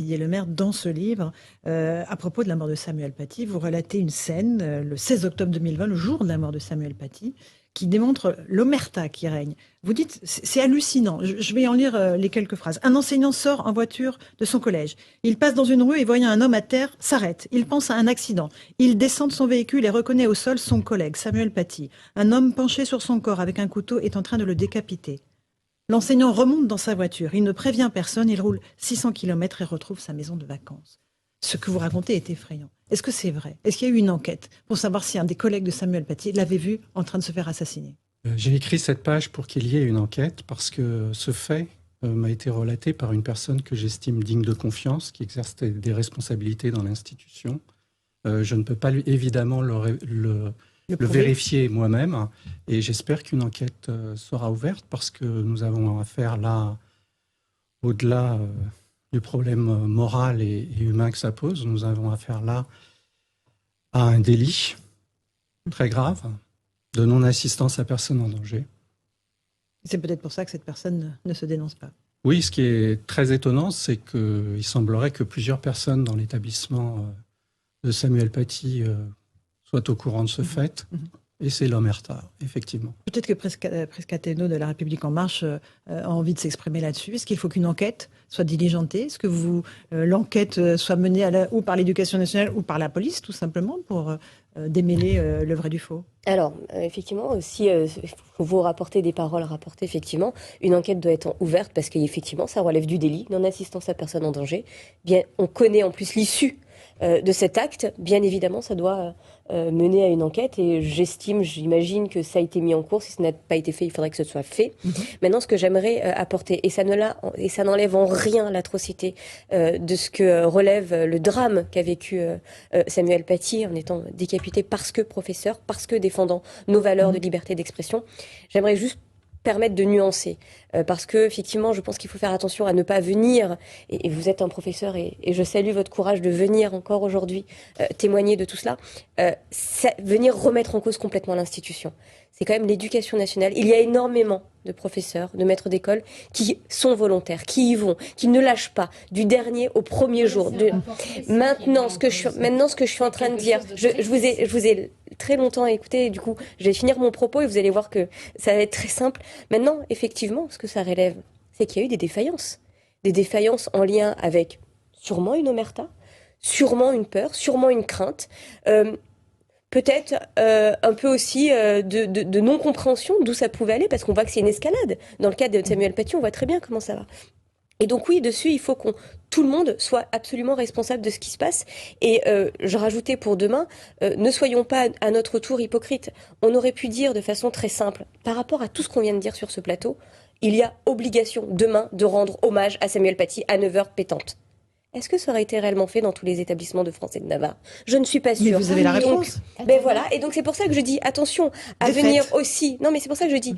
Didier Lemaire, dans ce livre, à propos de la mort de Samuel Paty, vous relatez une scène, le 16 octobre 2020, le jour de la mort de Samuel Paty, qui démontre l'omerta qui règne. Vous dites, c'est hallucinant. Je vais en lire les quelques phrases. Un enseignant sort en voiture de son collège. Il passe dans une rue et voyant un homme à terre, s'arrête. Il pense à un accident. Il descend de son véhicule et reconnaît au sol son collègue, Samuel Paty. Un homme penché sur son corps avec un couteau est en train de le décapiter. L'enseignant remonte dans sa voiture. Il ne prévient personne. Il roule 600 km et retrouve sa maison de vacances. Ce que vous racontez est effrayant. Est-ce que c'est vrai? Est-ce qu'il y a eu une enquête pour savoir si un des collègues de Samuel Paty l'avait vu en train de se faire assassiner? J'ai écrit cette page pour qu'il y ait une enquête parce que ce fait m'a été relaté par une personne que j'estime digne de confiance, qui exerce des responsabilités dans l'institution. Je ne peux pas évidemment le vérifier moi-même et j'espère qu'une enquête sera ouverte parce que nous avons affaire là, au-delà du problème moral et humain que ça pose, nous avons affaire là à un délit très grave de non-assistance à personne en danger. C'est peut-être pour ça que cette personne ne se dénonce pas. Oui, ce qui est très étonnant, c'est qu'il semblerait que plusieurs personnes dans l'établissement de Samuel Paty soient au courant de ce fait. Et c'est l'omerta, effectivement. Peut-être que Pescateno de La République En Marche a envie de s'exprimer là-dessus. Est-ce qu'il faut qu'une enquête soit diligentée? Est-ce que l'enquête soit menée ou par l'Éducation nationale ou par la police, tout simplement, pour démêler le vrai du faux? Alors, effectivement, si vous rapportez des paroles rapportées, effectivement, une enquête doit être ouverte parce qu'effectivement, ça relève du délit, non-assistance à personne en danger. Bien, on connaît en plus l'issue de cet acte. Bien évidemment, ça doit mener à une enquête et j'imagine que ça a été mis en cours. Si ce n'a pas été fait, il faudrait que ce soit fait. Maintenant, ce que j'aimerais apporter, et ça n'enlève en rien l'atrocité de ce que relève le drame qu'a vécu Samuel Paty en étant décapité parce que professeur, parce que défendant nos valeurs de liberté d'expression. J'aimerais juste permettre de nuancer. Parce que, effectivement, je pense qu'il faut faire attention à ne pas venir, et vous êtes un professeur, et je salue votre courage de venir encore aujourd'hui témoigner de tout cela, venir remettre en cause complètement l'institution. C'est quand même l'éducation nationale. Il y a énormément de professeurs, de maîtres d'école qui sont volontaires, qui y vont, qui ne lâchent pas du dernier au premier jour. Maintenant, ce que je suis en train de dire, je vous ai très longtemps écouté, et du coup, je vais finir mon propos et vous allez voir que ça va être très simple. Maintenant, effectivement, ce que ça relève, c'est qu'il y a eu des défaillances en lien avec sûrement une omerta, sûrement une peur, sûrement une crainte, peut-être un peu aussi de non-compréhension d'où ça pouvait aller, parce qu'on voit que c'est une escalade. Dans le cas de Samuel Paty, on voit très bien comment ça va. Et donc oui, dessus, il faut que tout le monde soit absolument responsable de ce qui se passe. Et je rajoutais pour demain, ne soyons pas à notre tour hypocrites. On aurait pu dire de façon très simple, par rapport à tout ce qu'on vient de dire sur ce plateau, il y a obligation demain de rendre hommage à Samuel Paty à 9h pétante. Est-ce que ça aurait été réellement fait dans tous les établissements de France et de Navarre? Je ne suis pas sûre. Mais vous avez la réponse. Ben voilà, et donc c'est pour ça que je dis attention à venir aussi. Non, mais c'est pour ça que je dis,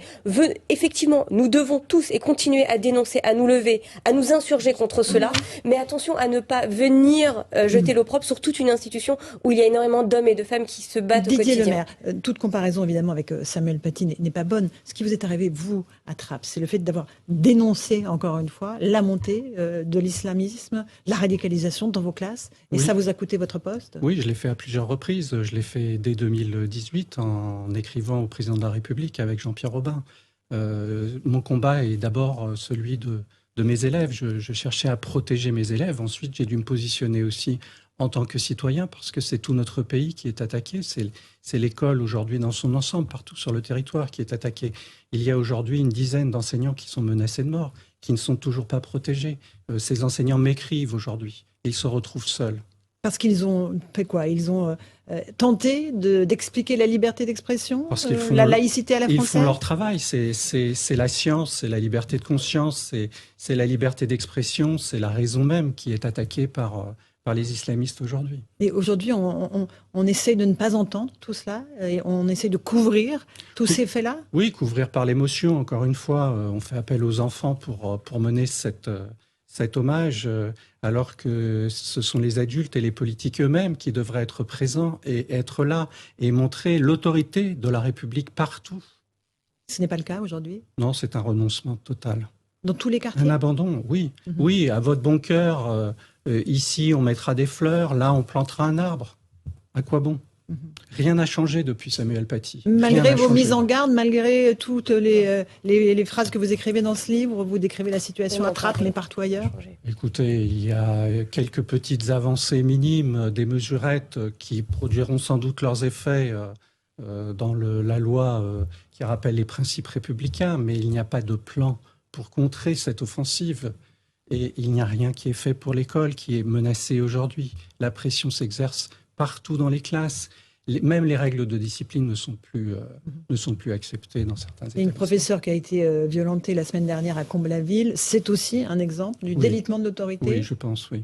effectivement, nous devons tous et continuer à dénoncer, à nous lever, à nous insurger contre cela, mais attention à ne pas venir jeter l'opprobre sur toute une institution où il y a énormément d'hommes et de femmes qui se battent au quotidien. Didier Lemaire, toute comparaison évidemment avec Samuel Paty n'est pas bonne. Ce qui vous est arrivé, vous, à Trappes, c'est le fait d'avoir dénoncé, encore une fois, la montée de l'islamisme, la radicalisation dans vos classes, et ça vous a coûté votre poste? Oui, je l'ai fait à plusieurs reprises. Je l'ai fait dès 2018 en écrivant au président de la République avec Jean-Pierre Robin. Mon combat est d'abord celui de mes élèves. Je cherchais à protéger mes élèves. Ensuite, j'ai dû me positionner aussi en tant que citoyen parce que c'est tout notre pays qui est attaqué. C'est l'école aujourd'hui dans son ensemble, partout sur le territoire qui est attaquée. Il y a aujourd'hui une dizaine d'enseignants qui sont menacés de mort, qui ne sont toujours pas protégés. Ces enseignants m'écrivent aujourd'hui. Ils se retrouvent seuls. Parce qu'ils ont fait quoi? Ils ont tenté d'expliquer la liberté d'expression, la laïcité à la française? Ils font leur travail. C'est la science, c'est la liberté de conscience, c'est la liberté d'expression, c'est la raison même qui est attaquée par les islamistes aujourd'hui. Et aujourd'hui, on essaie de ne pas entendre tout cela, et on essaie de couvrir tous ces faits-là? Oui, couvrir par l'émotion. Encore une fois, on fait appel aux enfants pour mener cet hommage, alors que ce sont les adultes et les politiques eux-mêmes qui devraient être présents et être là et montrer l'autorité de la République partout. Ce n'est pas le cas aujourd'hui? Non, c'est un renoncement total. Dans tous les quartiers? Un abandon, oui. Oui, à votre bon cœur, Ici, on mettra des fleurs, là, on plantera un arbre. À quoi bon? Rien n'a changé depuis Samuel Paty. Malgré vos mises en garde, malgré toutes les phrases que vous écrivez dans ce livre, vous décrivez la situation à Trappes, mais partout ailleurs. Écoutez, il y a quelques petites avancées minimes, des mesurettes qui produiront sans doute leurs effets dans la loi qui rappelle les principes républicains, mais il n'y a pas de plan pour contrer cette offensive. Et il n'y a rien qui est fait pour l'école qui est menacée aujourd'hui. La pression s'exerce partout dans les classes. Même les règles de discipline ne sont plus acceptées dans certains établissements. Une professeure qui a été violentée la semaine dernière à Comble-la-Ville, c'est aussi un exemple du délitement de l'autorité. Oui, je pense, oui.